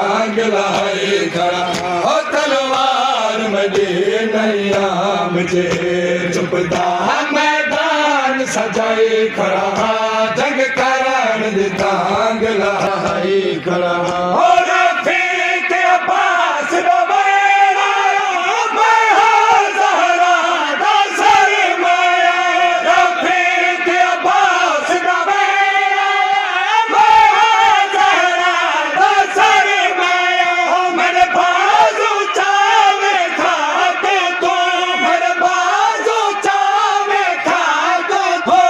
टांग लाई खड़ा ओ तलवार मजे नैयाम जे चुपदा मैदान सजाई खड़ा जंग करण दी टांग लाई खड़ा और रफीक अब्बास दा मेरा मैं हां ज़हरा दा सरमाया रफीक अब्बास दा मेरा मैं हां ज़हरा दा सरमाया मेरे बाजू चावे खाके तू मेरे बाजू चावे खाके हो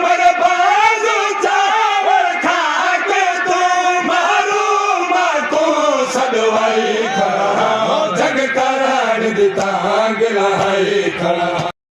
मेरे बाजू चावे खाके तू मारूमा तू सदवाई खड़ा जग करण दी टांग लाई खड़ा